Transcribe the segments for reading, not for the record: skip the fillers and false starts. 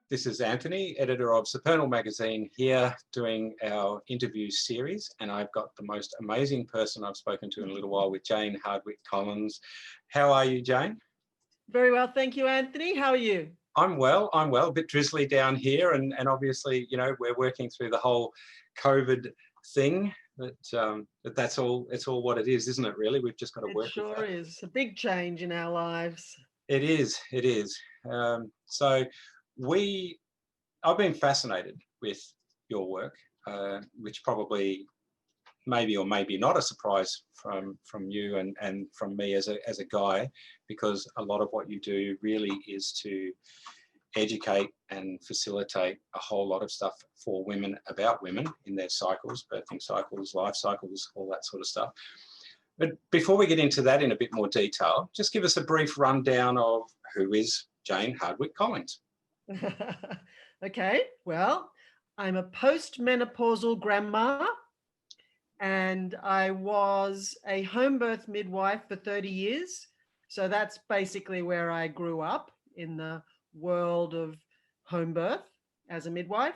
This is Anthony, editor of Supernal Magazine, here doing our interview series, and I've got the most amazing person I've spoken to in a little while with Jane Hardwicke Collings. How are you, Jane? Very well, thank you, Anthony. How are you? I'm well, a bit drizzly down here, and obviously, you know, we're working through the whole COVID thing, but that's all, it's all what it is, isn't it, really? We've just got to work with that. It sure is. A big change in our lives. It is, it is. I've been fascinated with your work, which probably maybe or maybe not a surprise from you and from me as a guy, because a lot of what you do really is to educate and facilitate a whole lot of stuff for women, about women in their cycles, birthing cycles, life cycles, all that sort of stuff. But before we get into that in a bit more detail, just give us a brief rundown of who is Jane Hardwicke Collings. Okay, well, I'm a postmenopausal grandma, and I was a home birth midwife for 30 years. So that's basically where I grew up, in the world of home birth as a midwife.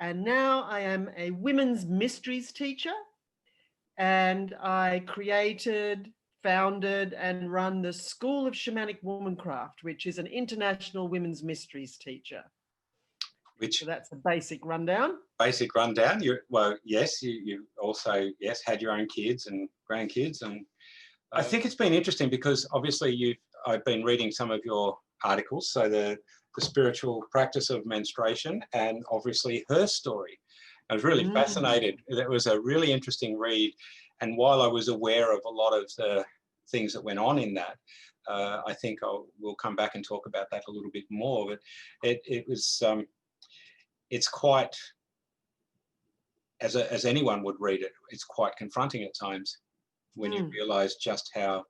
And now I am a women's mysteries teacher, and I created, founded, and run the School of Shamanic Womancraft, which is an international women's mysteries teacher. So that's the basic rundown. Basic rundown. You also had your own kids and grandkids, and I think it's been interesting because obviously I've been reading some of your articles. So the spiritual practice of menstruation, and obviously Herstory. I was really fascinated. That was a really interesting read, and while I was aware of a lot of the things that went on in that, I think we'll come back and talk about that a little bit more. But it was. It's quite, as anyone would read it, it's quite confronting at times when you realise just how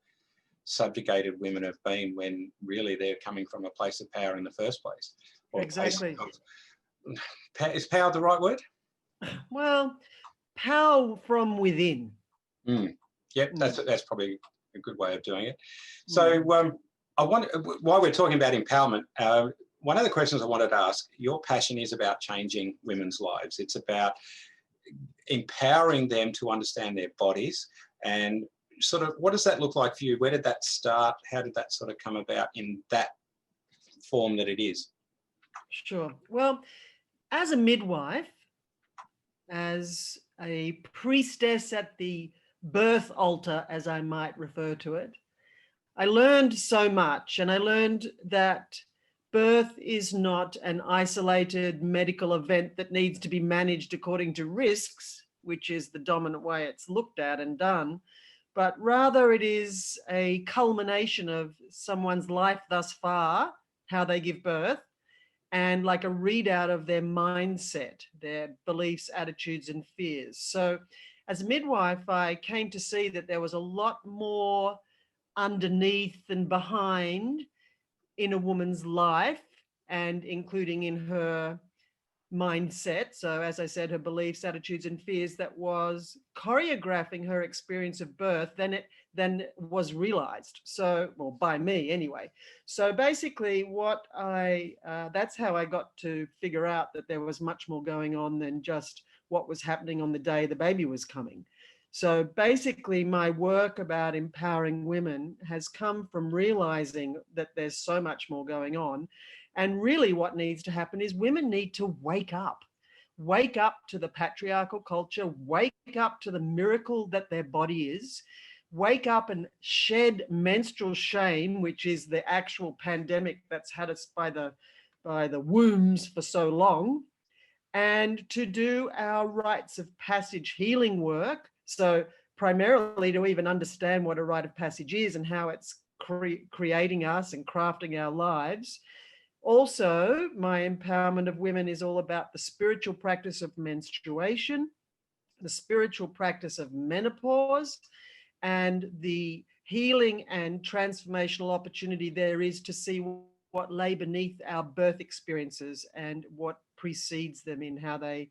subjugated women have been, when really they're coming from a place of power in the first place. Exactly. Is power the right word? Well, power from within. Yep, that's probably a good way of doing it. So while we're talking about empowerment, one of the questions I wanted to ask, your passion is about changing women's lives. It's about empowering them to understand their bodies, and sort of, what does that look like for you? Where did that start? How did that sort of come about in that form that it is? Sure. Well, as a midwife, as a priestess at the birth altar, as I might refer to it, I learned so much, and I learned that birth is not an isolated medical event that needs to be managed according to risks, which is the dominant way it's looked at and done, but rather it is a culmination of someone's life thus far, how they give birth, and like a readout of their mindset, their beliefs, attitudes, and fears. So as a midwife, I came to see that there was a lot more underneath and behind in a woman's life, and including in her mindset. So as I said, her beliefs, attitudes, and fears, that was choreographing her experience of birth than was realized. So, well, by me anyway. So basically that's how I got to figure out that there was much more going on than just what was happening on the day the baby was coming. So basically my work about empowering women has come from realizing that there's so much more going on. And really what needs to happen is women need to wake up to the patriarchal culture, wake up to the miracle that their body is, wake up and shed menstrual shame, which is the actual pandemic that's had us by the wombs for so long, and to do our rites of passage healing work. So primarily to even understand what a rite of passage is and how it's creating us and crafting our lives. Also, my empowerment of women is all about the spiritual practice of menstruation, the spiritual practice of menopause, and the healing and transformational opportunity there is to see what lay beneath our birth experiences and what precedes them in how they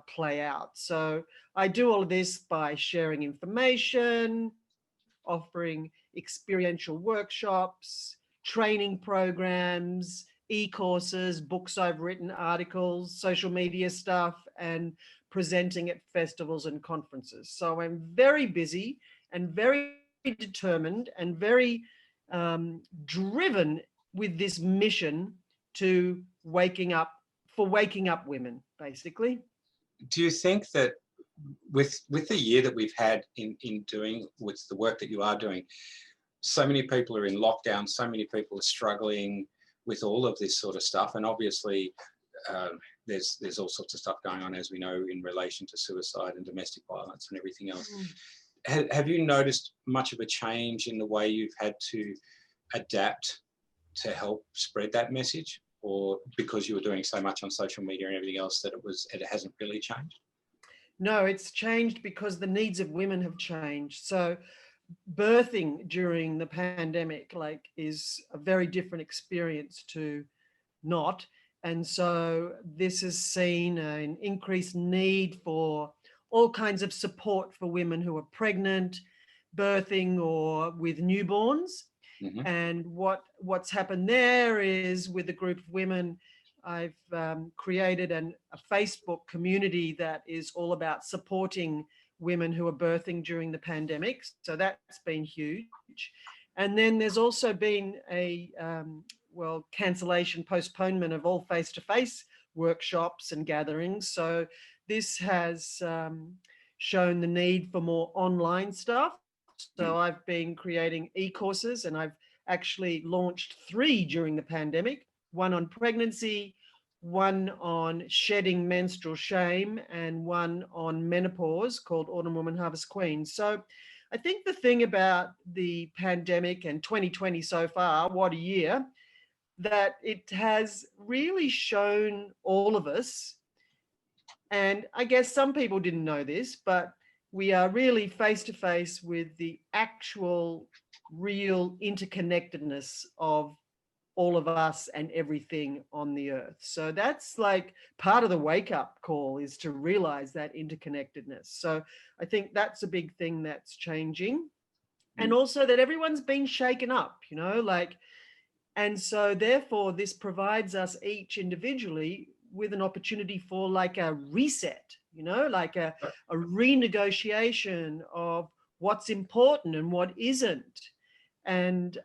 play out. So I do all of this by sharing information, offering experiential workshops, training programs, e-courses, books I've written, articles, social media stuff, and presenting at festivals and conferences. So I'm very busy and very determined and very driven with this mission to waking up women, basically. Do you think that with the year that we've had in doing with the work that you are doing, so many people are in lockdown, so many people are struggling with all of this sort of stuff, and obviously there's all sorts of stuff going on, as we know, in relation to suicide and domestic violence and everything else. Have you noticed much of a change in the way you've had to adapt to help spread that message, or because you were doing so much on social media and everything else that it hasn't really changed? No, it's changed because the needs of women have changed. So birthing during the pandemic is a very different experience to not. And so this has seen an increased need for all kinds of support for women who are pregnant, birthing, or with newborns. Mm-hmm. And what's happened there is, with a group of women, I've created a Facebook community that is all about supporting women who are birthing during the pandemic. So that's been huge. And then there's also been a cancellation, postponement of all face-to-face workshops and gatherings. So this has shown the need for more online stuff. So I've been creating e-courses, and I've actually launched 3 during the pandemic: one on pregnancy, one on shedding menstrual shame, and one on menopause, called Autumn Woman Harvest Queen. So I think the thing about the pandemic and 2020 so far, what a year, that it has really shown all of us, and I guess some people didn't know this, but we are really face to face with the actual real interconnectedness of all of us and everything on the earth. So that's like part of the wake up call, is to realize that interconnectedness. So I think that's a big thing that's changing. And also that everyone's been shaken up, and so therefore this provides us each individually with an opportunity for like a reset, like a renegotiation of what's important and what isn't. And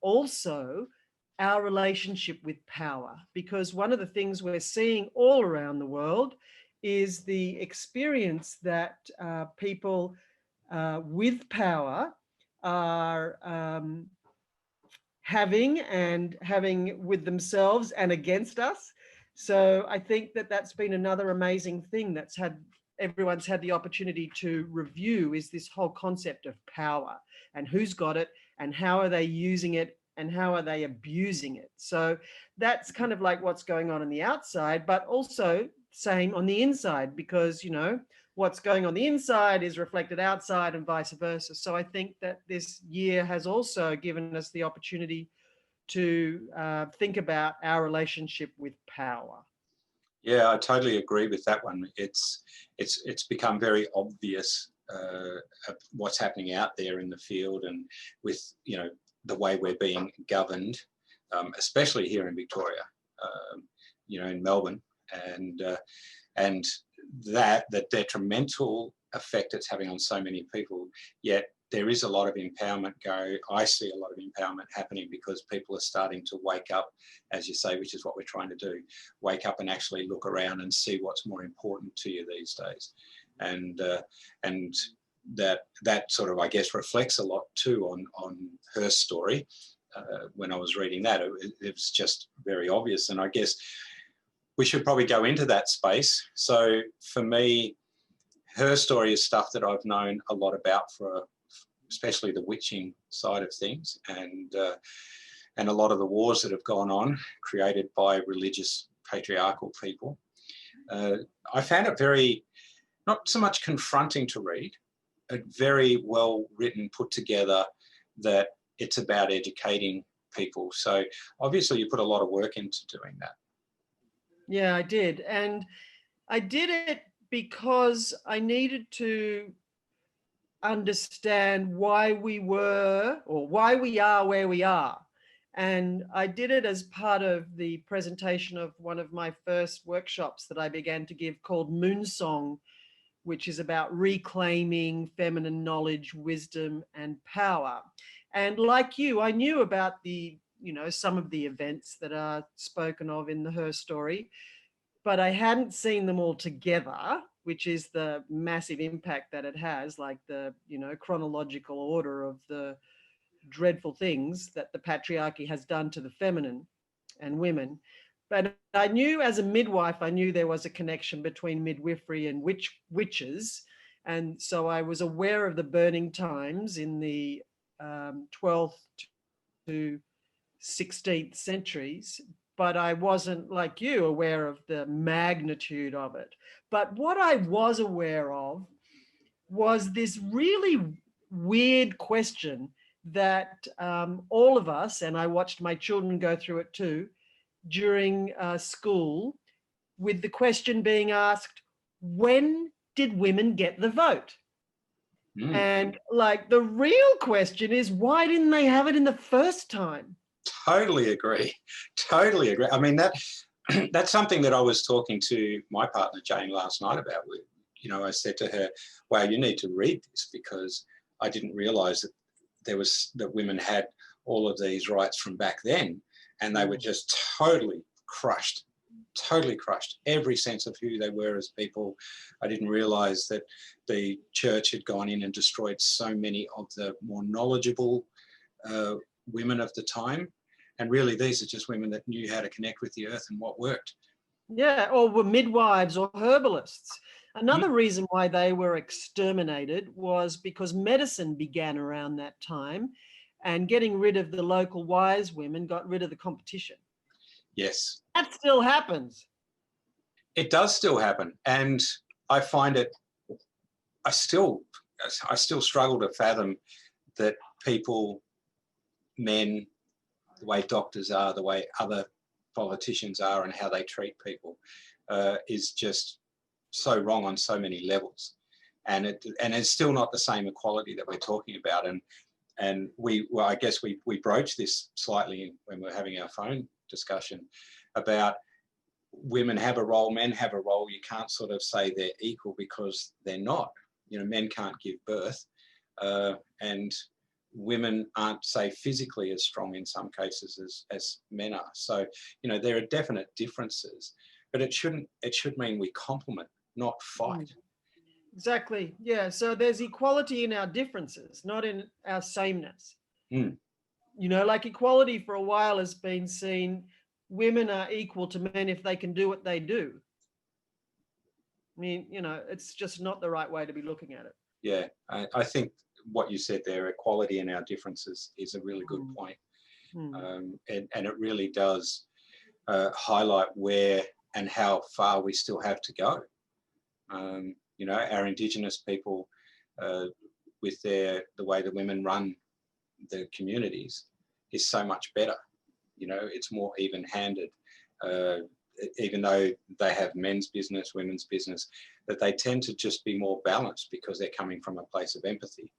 also our relationship with power, because one of the things we're seeing all around the world is the experience that people with power are having with themselves and against us. So I think that that's been another amazing thing everyone's had the opportunity to review, is this whole concept of power and who's got it and how are they using it and how are they abusing it. So that's kind of like what's going on the outside, but also same on the inside, because, what's going on the inside is reflected outside and vice versa. So I think that this year has also given us the opportunity to think about our relationship with power. Yeah, I totally agree with that one. It's become very obvious what's happening out there in the field, and with the way we're being governed, especially here in Victoria, in Melbourne, and the detrimental effect it's having on so many people. Yet there is a lot of empowerment I see a lot of empowerment happening, because people are starting to wake up, as you say, which is what we're trying to do, wake up and actually look around and see what's more important to you these days. And that sort of, I guess, reflects a lot too on Herstory. When I was reading that, it was just very obvious. And I guess we should probably go into that space. So for me, Herstory is stuff that I've known a lot about, especially the witching side of things, and a lot of the wars that have gone on, created by religious patriarchal people. I found it very, not so much confronting to read, but very well written, put together, that it's about educating people. So obviously you put a lot of work into doing that. Yeah, I did. And I did it because I needed to understand why we are where we are. And I did it as part of the presentation of one of my first workshops that I began to give called Moonsong, which is about reclaiming feminine knowledge, wisdom, and power. And like you, I knew about the, some of the events that are spoken of in the Herstory, but I hadn't seen them all together, which is the massive impact that it has, like the, chronological order of the dreadful things that the patriarchy has done to the feminine and women. But I knew as a midwife, I knew there was a connection between midwifery and witches. And so I was aware of the burning times in the 12th to 16th centuries, but I wasn't, like you, aware of the magnitude of it. But what I was aware of was this really weird question that all of us, and I watched my children go through it too, during school, with the question being asked, when did women get the vote? And like the real question is, why didn't they have it in the first time? Totally agree. Totally agree. I mean, that's something that I was talking to my partner, Jane, last night about. I said to her, wow, you need to read this, because I didn't realize that women had all of these rights from back then, and they were just totally crushed, every sense of who they were as people. I didn't realize that the church had gone in and destroyed so many of the more knowledgeable women of the time. And really, these are just women that knew how to connect with the earth and what worked. Yeah, or were midwives or herbalists. Another reason why they were exterminated was because medicine began around that time, and getting rid of the local wise women got rid of the competition. Yes. That still happens. It does still happen. And I find it, I still struggle to fathom that people, men, the way doctors are, the way other politicians are, and how they treat people is just so wrong on so many levels. And it's still not the same equality that we're talking about. And I guess we broached this slightly when we were having our phone discussion about women have a role, men have a role. You can't sort of say they're equal, because they're not. Men can't give birth, and women aren't, say, physically as strong in some cases as men are. So, there are definite differences, but it should mean we complement, not fight. Exactly. Yeah. So there's equality in our differences, not in our sameness. Like equality for a while has been seen, women are equal to men if they can do what they do. I mean, it's just not the right way to be looking at it. Yeah. I think what you said there, equality in our differences, is a really good point. And it really does highlight where and how far we still have to go. Our Indigenous people, with the way the women run the communities, is so much better. It's more even-handed, even though they have men's business, women's business, that they tend to just be more balanced because they're coming from a place of empathy.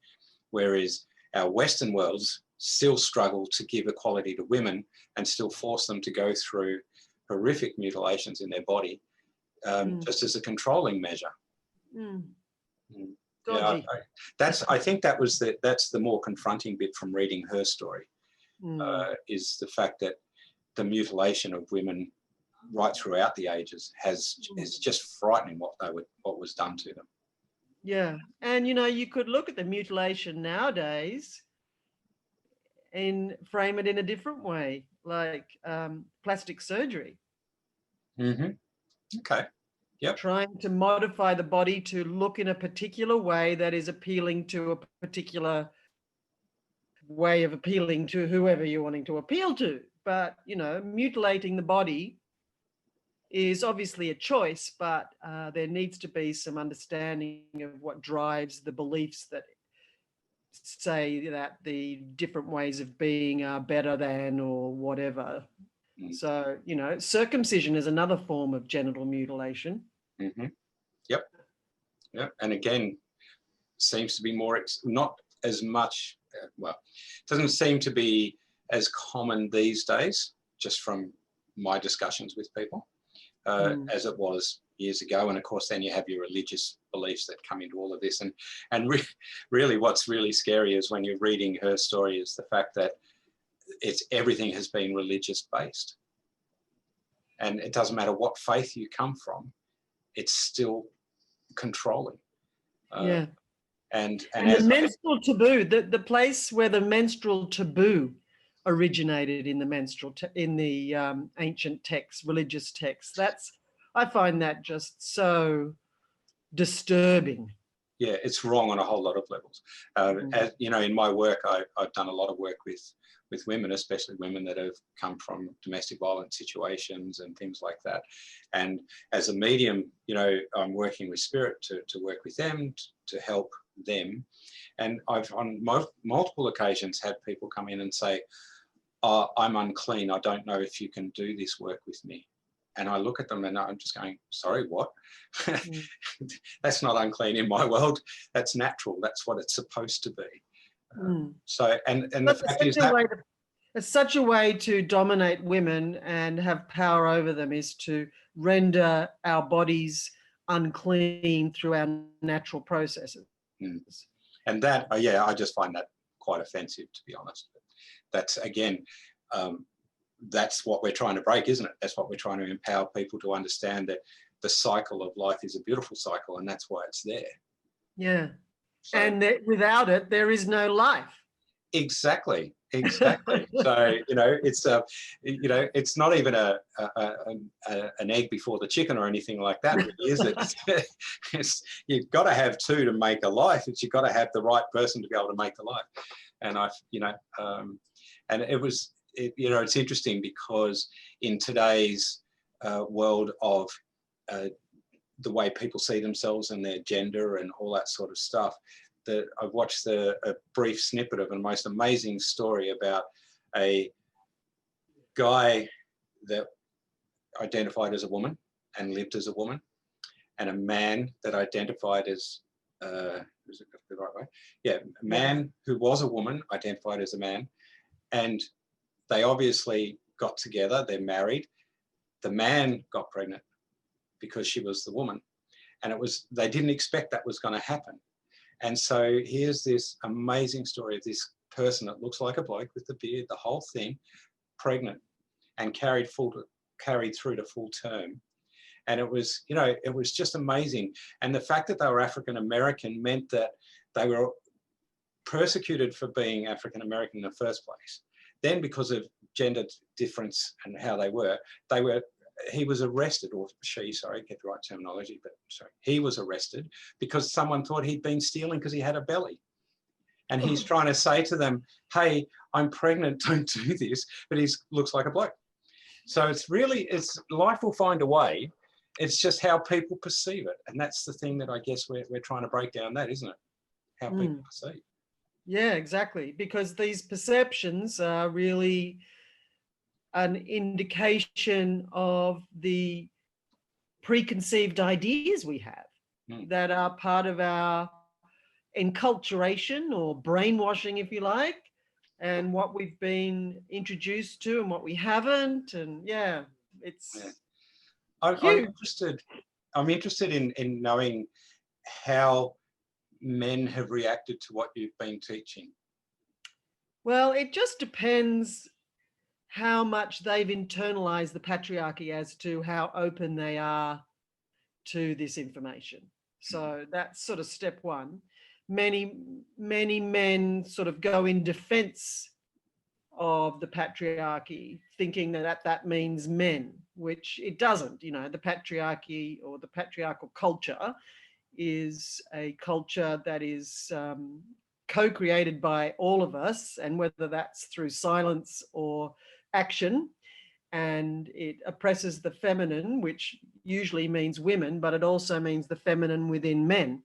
Whereas our Western worlds still struggle to give equality to women and still force them to go through horrific mutilations in their body, just as a controlling measure. Yeah, I think that's the more confronting bit from reading Herstory, is the fact that the mutilation of women right throughout the ages is just frightening, what was done to them. Yeah, and you could look at the mutilation nowadays and frame it in a different way, like plastic surgery. Okay. Yep. Trying to modify the body to look in a particular way that is appealing to a particular way of appealing to whoever you're wanting to appeal to. But, mutilating the body is obviously a choice, but there needs to be some understanding of what drives the beliefs that say that the different ways of being are better than or whatever. So, circumcision is another form of genital mutilation. Yep. And again, seems to be more, not as much, it doesn't seem to be as common these days, just from my discussions with people, as it was years ago. And of course, then you have your religious beliefs that come into all of this. And really what's really scary is when you're reading her story is the fact that everything has been religious based. And it doesn't matter what faith you come from, it's still controlling. Yeah. And the menstrual taboo, the place where the menstrual taboo originated in the ancient texts, religious texts, I find that just so disturbing. Yeah, it's wrong on a whole lot of levels. As you know, in my work, I've done a lot of work with women, especially women that have come from domestic violence situations and things like that. And as a medium, you know, I'm working with spirit to work with them, to help them. And I've on multiple occasions had people come in and say, I'm unclean, I don't know if you can do this work with me. And I look at them and I'm just going, sorry, what? That's not unclean in my world. That's natural. That's what it's supposed to be. So, and the fact is that it's such a way to dominate women and have power over them is to render our bodies unclean through our natural processes. And that, yeah, I just find that quite offensive, to be honest. That's, again, that's what we're trying to break, isn't it? That's what we're trying to empower people to understand, that the cycle of life is a beautiful cycle, and that's why it's there. Yeah. So, and without it, there is no life. Exactly. So, you know, it's not even an egg before the chicken or anything like that, really, is it? You've got to have two to make a life. You've got to have the right person to be able to make the life. And and it's interesting because in today's world of the way people see themselves and their gender and all that sort of stuff, that I've watched a brief snippet of a most amazing story about a guy that identified as a woman and lived as a woman, and a man that identified as, is it the right way? Yeah, a man who was a woman identified as a man, and they obviously got together, they're married. The man got pregnant because she was the woman, and they didn't expect that was going to happen. And so here's this amazing story of this person that looks like a bloke with the beard, the whole thing, pregnant, and carried through to full term. And it was, it was just amazing. And the fact that they were African American meant that they were persecuted for being African American in the first place. Then, because of gender difference and how he was arrested, or she, sorry, get the right terminology, but sorry, he was arrested because someone thought he'd been stealing because he had a belly. And he's trying to say to them, hey, I'm pregnant, don't do this, but he looks like a bloke. So it's life will find a way. It's just how people perceive it. And that's the thing that I guess we're trying to break down, that, isn't it? How people perceive. Yeah, exactly. Because these perceptions are really an indication of the preconceived ideas we have that are part of our enculturation or brainwashing, if you like, and what we've been introduced to and what we haven't. And I'm interested in knowing how men have reacted to what you've been teaching. Well, it just depends how much they've internalized the patriarchy as to how open they are to this information. So that's sort of step one. Many men sort of go in defense of the patriarchy, thinking that means men, which it doesn't. The patriarchy or the patriarchal culture is a culture that is co-created by all of us, and whether that's through silence or action, and it oppresses the feminine, which usually means women, but it also means the feminine within men.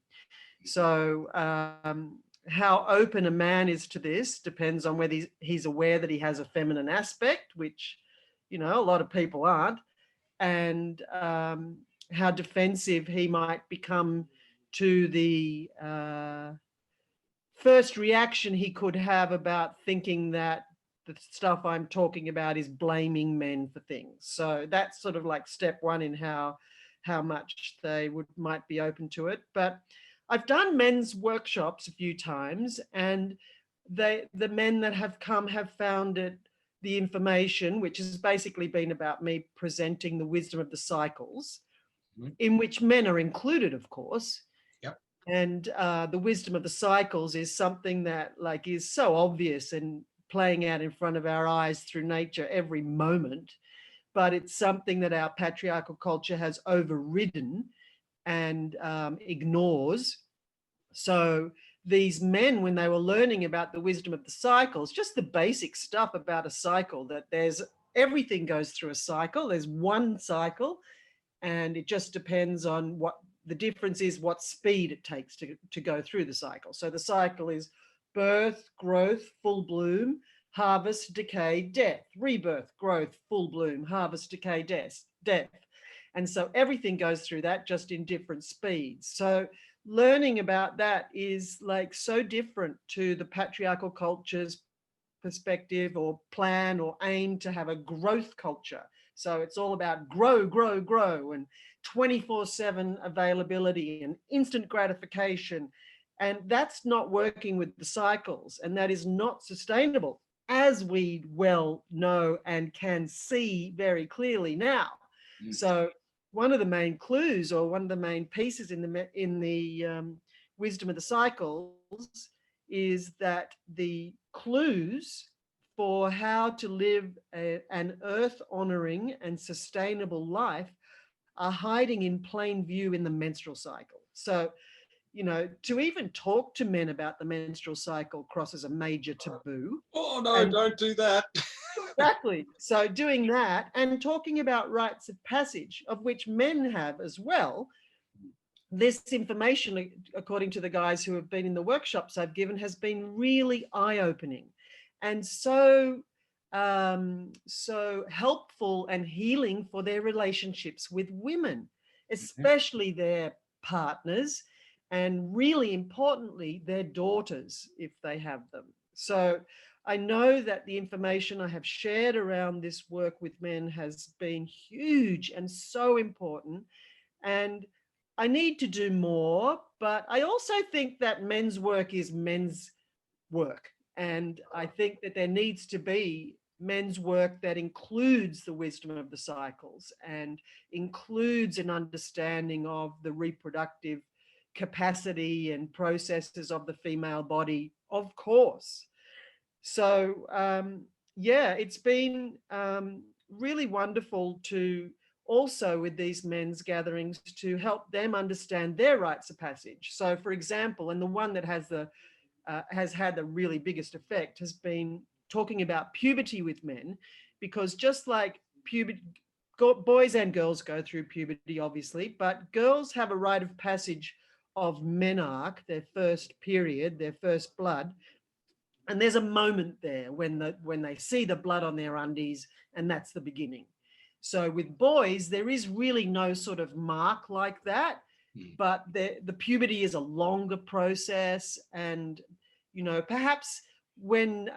So how open a man is to this depends on whether he's aware that he has a feminine aspect, which, a lot of people aren't, and how defensive he might become to the first reaction he could have about thinking that the stuff I'm talking about is blaming men for things. So that's sort of like step one in how much they might be open to it. But I've done men's workshops a few times, and the men that have come have found it, the information, which has basically been about me presenting the wisdom of the cycles, in which men are included, of course. Yep. And the wisdom of the cycles is something that like is so obvious and playing out in front of our eyes through nature every moment, but it's something that our patriarchal culture has overridden and ignores. So these men, when they were learning about the wisdom of the cycles, just the basic stuff about a cycle, that everything goes through a cycle. There's one cycle, and it just depends on what the difference is, what speed it takes to go through the cycle. So the cycle is birth, growth, full bloom, harvest, decay, death, rebirth, growth, full bloom, harvest, decay, death. And so everything goes through that, just in different speeds. So learning about that is like so different to the patriarchal culture's perspective or plan or aim to have a growth culture. So it's all about grow, grow, grow, and 24/7 availability and instant gratification. And that's not working with the cycles, and that is not sustainable, as we well know and can see very clearly now. So one of the main clues, or one of the main pieces in the wisdom of the cycles, is that the clues for how to live an earth honoring and sustainable life are hiding in plain view in the menstrual cycle. So, you know, to even talk to men about the menstrual cycle crosses a major taboo. Oh no, don't do that. Exactly. So doing that and talking about rites of passage, of which men have as well, this information, according to the guys who have been in the workshops I've given, has been really eye-opening and so helpful and healing for their relationships with women, especially their partners, and really importantly, their daughters, if they have them. So I know that the information I have shared around this work with men has been huge and so important. And I need to do more, but I also think that men's work is men's work. And I think that there needs to be men's work that includes the wisdom of the cycles and includes an understanding of the reproductive capacity and processes of the female body, of course. So, yeah, it's been really wonderful to also with these men's gatherings to help them understand their rites of passage. So, for example, and the one that has had the really biggest effect has been talking about puberty with men, because just like puberty, boys and girls go through puberty, obviously, but girls have a rite of passage of menarche, their first period, their first blood. And there's a moment there when they see the blood on their undies, and that's the beginning. So with boys, there is really no sort of mark like that, but the puberty is a longer process. And, you know, perhaps when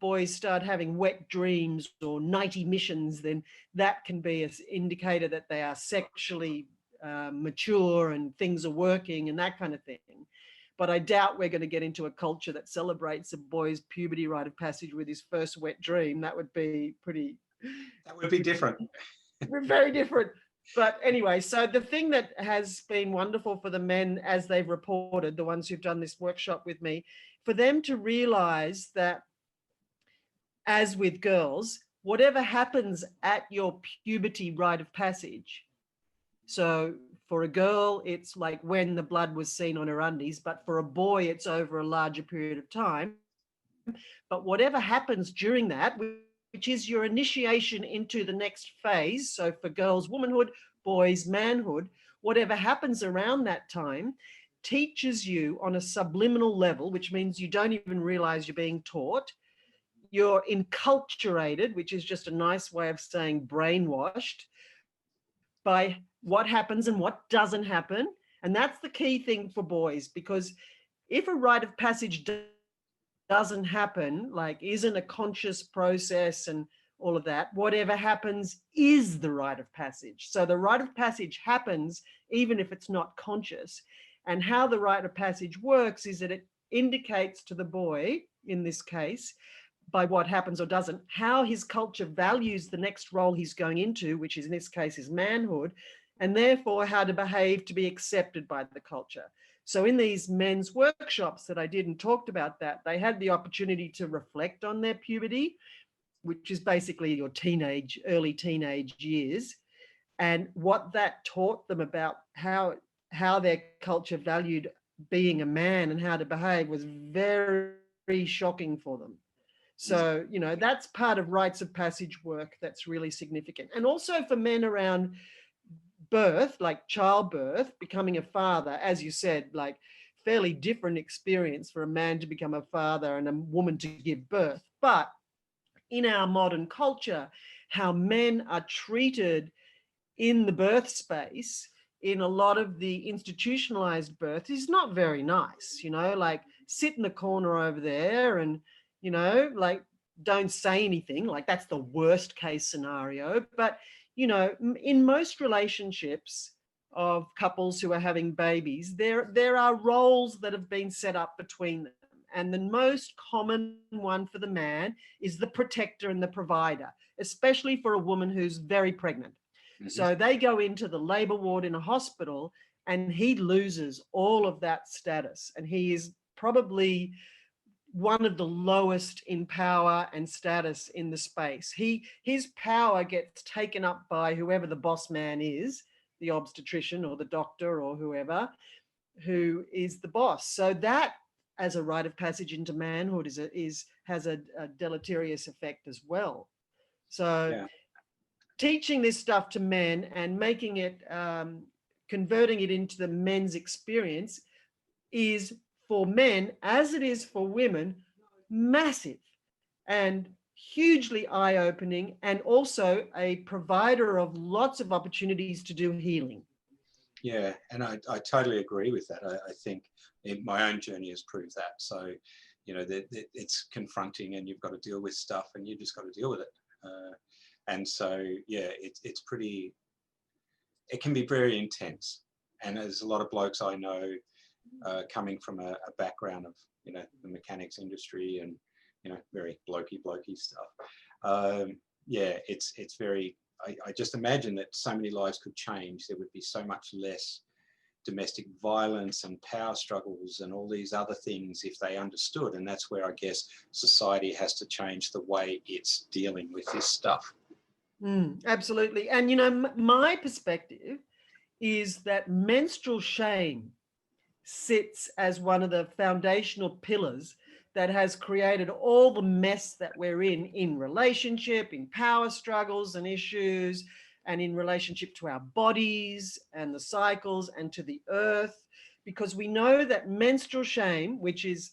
boys start having wet dreams or night emissions, then that can be an indicator that they are sexually mature and things are working and that kind of thing. But I doubt we're going to get into a culture that celebrates a boy's puberty rite of passage with his first wet dream. That would be That would be different. Very different. But anyway, so the thing that has been wonderful for the men, as they've reported, the ones who've done this workshop with me, for them to realize that, as with girls, whatever happens at your puberty rite of passage, so for a girl, it's like when the blood was seen on her undies, but for a boy, it's over a larger period of time. But whatever happens during that, which is your initiation into the next phase, so for girls, womanhood, boys, manhood, whatever happens around that time teaches you on a subliminal level, which means you don't even realize you're being taught. You're enculturated, which is just a nice way of saying brainwashed, by what happens and what doesn't happen. And that's the key thing for boys, because if a rite of passage doesn't happen, like isn't a conscious process and all of that, whatever happens is the rite of passage. So the rite of passage happens even if it's not conscious. And how the rite of passage works is that it indicates to the boy, in this case, by what happens or doesn't, how his culture values the next role he's going into, which is in this case his manhood, and therefore how to behave to be accepted by the culture. So in these men's workshops that I did and talked about that, they had the opportunity to reflect on their puberty, which is basically your early teenage years, and what that taught them about how their culture valued being a man and how to behave was very shocking for them. So, you know, that's part of rites of passage work that's really significant. And also for men around birth, like childbirth, becoming a father, as you said, like fairly different experience for a man to become a father and a woman to give birth. But in our modern culture, how men are treated in the birth space, in a lot of the institutionalized birth, is not very nice, you know, like sit in the corner over there and, you know, like don't say anything, like that's the worst case scenario. But, you know, in most relationships of couples who are having babies, there are roles that have been set up between them. And the most common one for the man is the protector and the provider, especially for a woman who's very pregnant. Mm-hmm. So they go into the labor ward in a hospital and he loses all of that status. And he is probably one of the lowest in power and status in the space. His power gets taken up by whoever the boss man is, the obstetrician or the doctor or whoever, who is the boss. So that, as a rite of passage into manhood, has a deleterious effect as well. So teaching this stuff to men and making it, converting it into the men's experience is, for men, as it is for women, massive and hugely eye-opening, and also a provider of lots of opportunities to do healing. Yeah, and I totally agree with that. I think my own journey has proved that. So, you know, it's confronting and you've got to deal with stuff and you just got to deal with it. And so, yeah, it's pretty, it can be very intense. And there's a lot of blokes I know coming from a background of, you know, the mechanics industry and, you know, very blokey stuff. Yeah, it's very, I just imagine that so many lives could change. There would be so much less domestic violence and power struggles and all these other things if they understood. And that's where I guess society has to change the way it's dealing with this stuff. Absolutely. And, you know, my perspective is that menstrual shame sits as one of the foundational pillars that has created all the mess that we're in relationship, in power struggles and issues, and in relationship to our bodies and the cycles and to the earth, because we know that menstrual shame, which is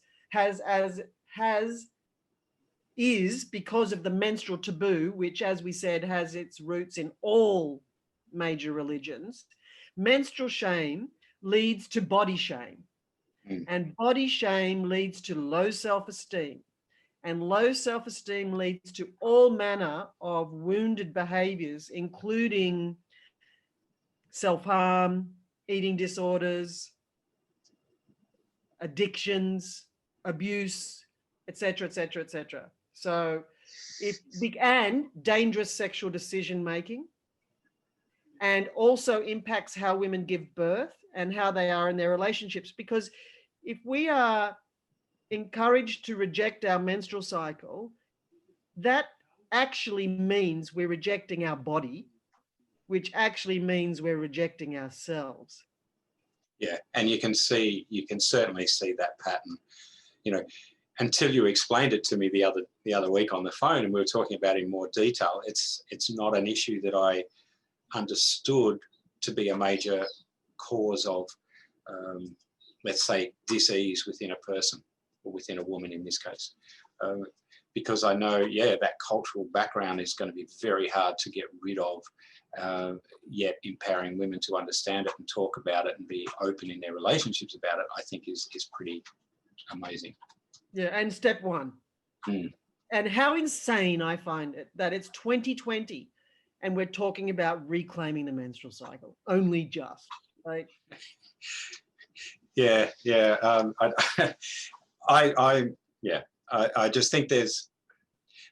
because of the menstrual taboo, which, as we said, has its roots in all major religions. Menstrual shame leads to body shame. And body shame leads to low self-esteem. And low self-esteem leads to all manner of wounded behaviors, including self-harm, eating disorders, addictions, abuse, etc., etc., etc. So and dangerous sexual decision-making, and also impacts how women give birth and how they are in their relationships. Because if we are encouraged to reject our menstrual cycle, that actually means we're rejecting our body, which actually means we're rejecting ourselves. Yeah, and you can certainly see that pattern, you know, until you explained it to me the other week on the phone, and we were talking about it in more detail. It's not an issue that I understood to be a major cause of, let's say, dis-ease within a person or within a woman in this case. Because I know, that cultural background is going to be very hard to get rid of, yet empowering women to understand it and talk about it and be open in their relationships about it, I think is pretty amazing. Yeah, and step one. Mm. And how insane I find it that it's 2020 and we're talking about reclaiming the menstrual cycle. Only just, right? Yeah, yeah. Yeah. I just think there's,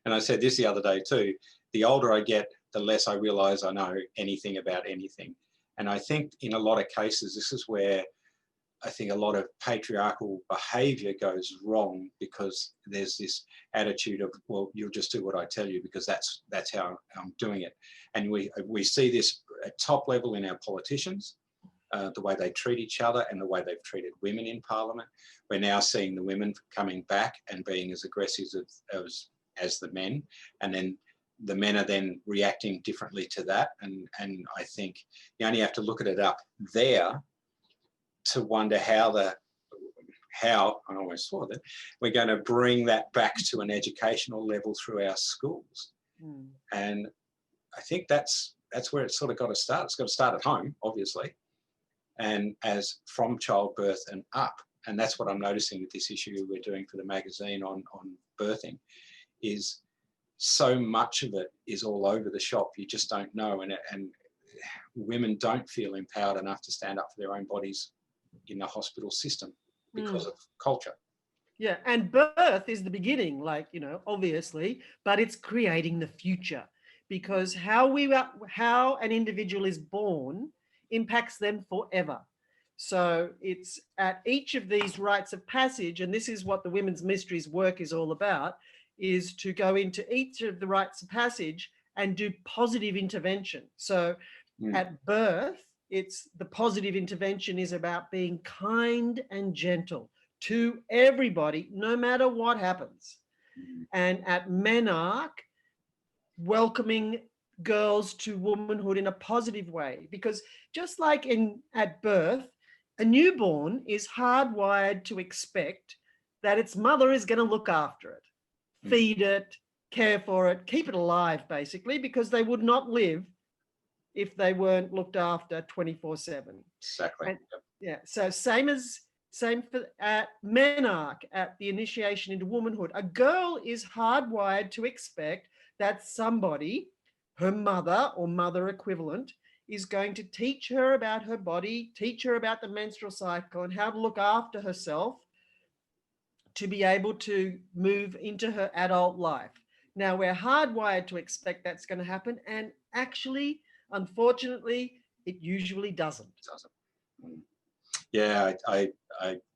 and I said this the other day too, the older I get, the less I realize I know anything about anything. And I think in a lot of cases, this is where I think a lot of patriarchal behavior goes wrong, because there's this attitude of, well, you'll just do what I tell you because that's how I'm doing it. And we see this at top level in our politicians, the way they treat each other and the way they've treated women in Parliament. We're now seeing the women coming back and being as aggressive as the men, and then the men are then reacting differently to that. And I think you only have to look at it up there to wonder how I always saw that we're going to bring that back to an educational level through our schools. And I think that's where it's sort of got to start. It's got to start at home, obviously, and as from childbirth and up. And that's what I'm noticing with this issue we're doing for the magazine on birthing, is so much of it is all over the shop. You just don't know, and women don't feel empowered enough to stand up for their own bodies in the hospital system because of culture. Yeah, and birth is the beginning, obviously, but it's creating the future, because how an individual is born impacts them forever. So it's at each of these rites of passage, and this is what the Women's Mysteries work is all about, is to go into each of the rites of passage and do positive intervention. So at birth, it's the positive intervention is about being kind and gentle to everybody, no matter what happens. And at menarche, welcoming girls to womanhood in a positive way, because just like at birth, a newborn is hardwired to expect that its mother is going to look after it, feed it, care for it, keep it alive, basically, because they would not live if they weren't looked after 24/7. Exactly. And, yeah. So same for at menarche, at the initiation into womanhood. A girl is hardwired to expect that somebody, her mother or mother equivalent, is going to teach her about her body, teach her about the menstrual cycle and how to look after herself to be able to move into her adult life. Now, we're hardwired to expect that's going to happen, and actually, unfortunately, it usually doesn't. Yeah, I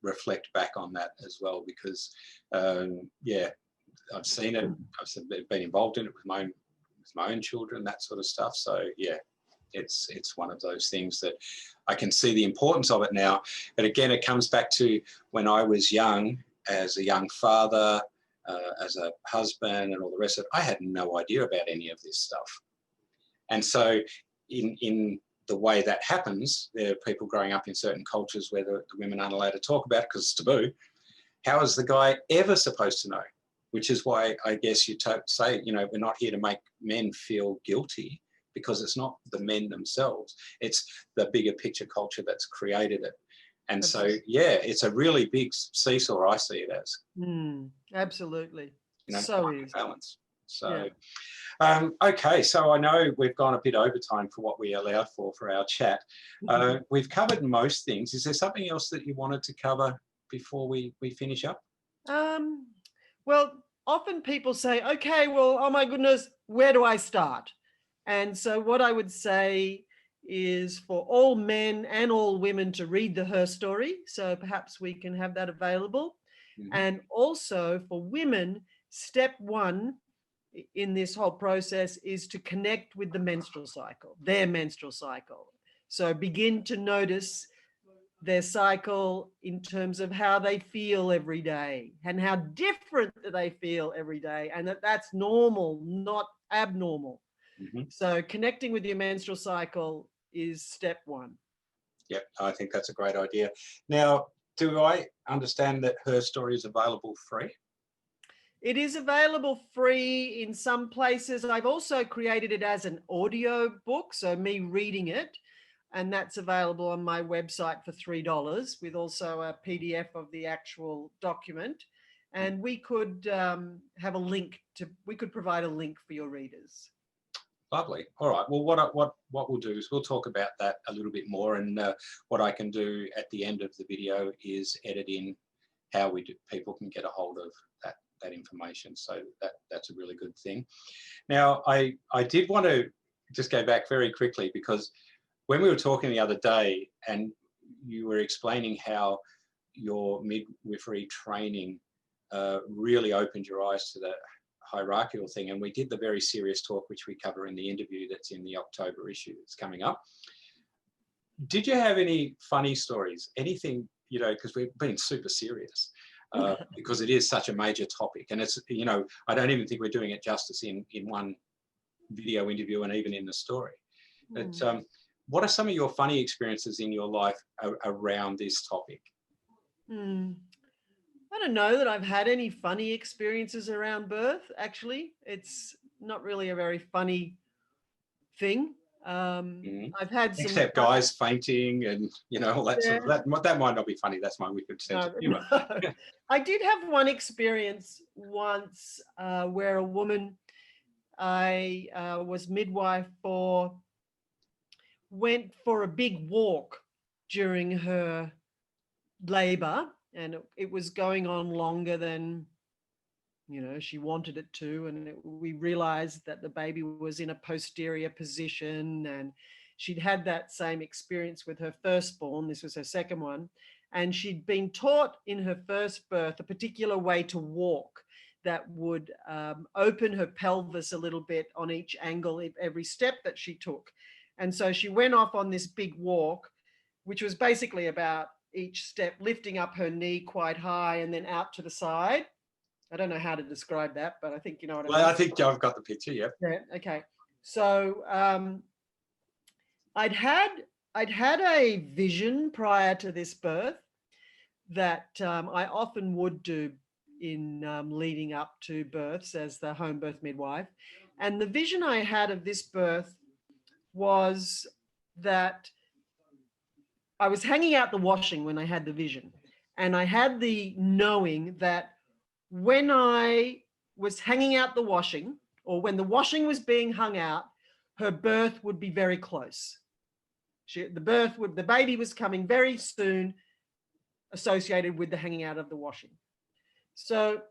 reflect back on that as well, because I've seen it. I've been involved in it with my own children, that sort of stuff. So yeah, it's one of those things that I can see the importance of it now. But again, it comes back to when I was young, as a young father, as a husband, and all the rest of it. I had no idea about any of this stuff, and so in the way that happens, there are people growing up in certain cultures where the women aren't allowed to talk about it because it's taboo. How is the guy ever supposed to know? Which is why I guess you say, we're not here to make men feel guilty, because it's not the men themselves. It's the bigger picture culture that's created it. And so, yeah, it's a really big seesaw, I see it as. Absolutely. So is. Balance. So, yeah. Okay, so I know we've gone a bit over time for what we allowed for our chat. We've covered most things. Is there something else that you wanted to cover before we finish up? Well, often people say, okay, well, oh my goodness, where do I start? And so what I would say is for all men and all women to read the Herstory. So perhaps we can have that available. And also for women, step one in this whole process is to connect with the menstrual cycle, their menstrual cycle. So begin to notice their cycle in terms of how they feel every day and how different they feel every day, and that's normal, not abnormal. So connecting with your menstrual cycle is step one. Yep, I think that's a great idea. Now, do I understand that Herstory is available free? It is available free in some places. I've also created it as an audio book, so me reading it, and that's available on my website for $3, with also a PDF of the actual document. and we could have a link to, we could provide a link for your readers. Lovely. All right. Well, what we'll do is we'll talk about that a little bit more, and what I can do at the end of the video is edit in how people can get a hold of that information. So that's a really good thing. Now, I did want to just go back very quickly, because when we were talking the other day, and you were explaining how your midwifery training really opened your eyes to the hierarchical thing, and we did the very serious talk which we cover in the interview that's in the October issue that's coming up. Did you have any funny stories, anything, you know, because we've been super serious because it is such a major topic, and it's, you know, I don't even think we're doing it justice in one video interview and even in the story. But what are some of your funny experiences in your life around this topic? I don't know that I've had any funny experiences around birth, actually. It's not really a very funny thing. I've had some... Except guys fainting and, you know, all that sort of, that might not be funny. That's my wicked sense of humour. No. I did have one experience once where a woman I was midwife for went for a big walk during her labour, and it was going on longer than, you know, she wanted it to, and we realized that the baby was in a posterior position, and she'd had that same experience with her firstborn. This was her second one, and she'd been taught in her first birth a particular way to walk that would open her pelvis a little bit on each angle every step that she took. And so she went off on this big walk, which was basically about each step lifting up her knee quite high and then out to the side. I don't know how to describe that, but I think you know what I mean. Well, I think I've got the picture, yep. Yeah, okay. So I'd had a vision prior to this birth that I often would do in leading up to births as the home birth midwife. And the vision I had of this birth was that I was hanging out the washing when I had the vision. And I had the knowing that when I was hanging out the washing, or when the washing was being hung out, her birth would be very close. The baby was coming very soon, associated with the hanging out of the washing. So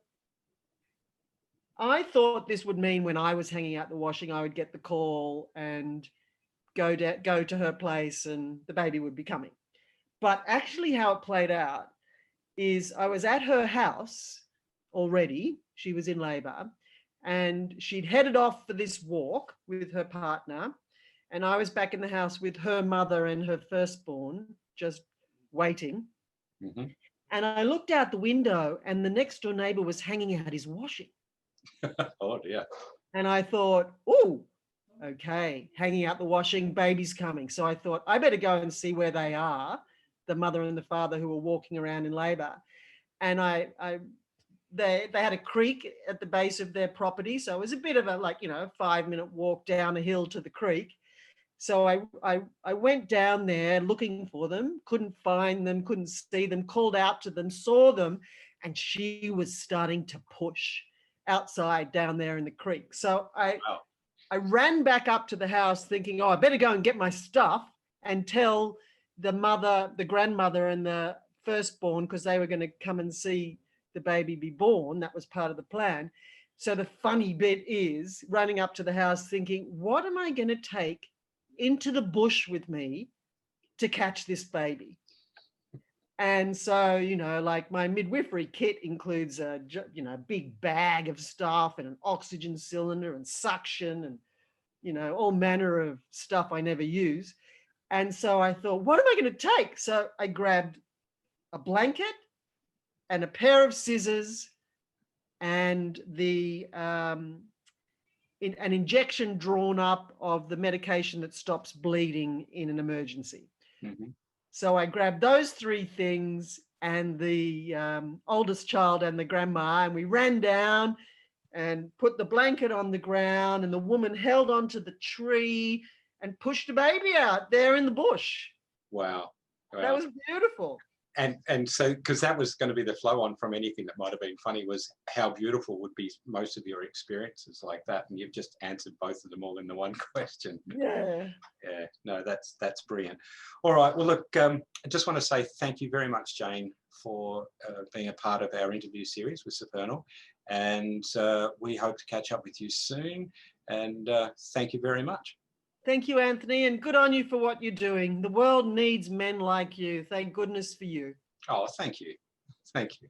I thought this would mean when I was hanging out the washing, I would get the call and go to her place and the baby would be coming. But actually how it played out is I was at her house already. She was in labor and she'd headed off for this walk with her partner. And I was back in the house with her mother and her firstborn, just waiting. Mm-hmm. And I looked out the window and the next door neighbor was hanging out his washing. Oh dear. And I thought, oh, okay, hanging out the washing, baby's coming. So I thought I better go and see where they are, the mother and the father who were walking around in labor. And they had a creek at the base of their property. So it was a bit of a 5-minute walk down a hill to the creek. So I went down there looking for them, couldn't find them, couldn't see them, called out to them, saw them, and she was starting to push outside down there in the creek. So I ran back up to the house thinking, oh, I better go and get my stuff and tell the mother, the grandmother and the firstborn, because they were going to come and see the baby be born. That was part of the plan. So the funny bit is running up to the house thinking, what am I going to take into the bush with me to catch this baby? And so, like my midwifery kit includes a, big bag of stuff and an oxygen cylinder and suction and, all manner of stuff I never use. And so I thought, what am I going to take? So I grabbed a blanket and a pair of scissors and an injection drawn up of the medication that stops bleeding in an emergency. Mm-hmm. So I grabbed those 3 things and the oldest child and the grandma, and we ran down and put the blanket on the ground, and the woman held onto the tree and pushed the baby out there in the bush. Wow. That was beautiful. and so, because that was going to be the flow on from anything that might have been funny, was how beautiful would be most of your experiences like that, and you've just answered both of them all in the one question. Yeah. Yeah, no, that's brilliant. All right, well, look, I just want to say thank you very much, Jane, for being a part of our interview series with Supernal, and we hope to catch up with you soon, and thank you very much. Thank you, Anthony, and good on you for what you're doing. The world needs men like you. Thank goodness for you. Oh, thank you. Thank you.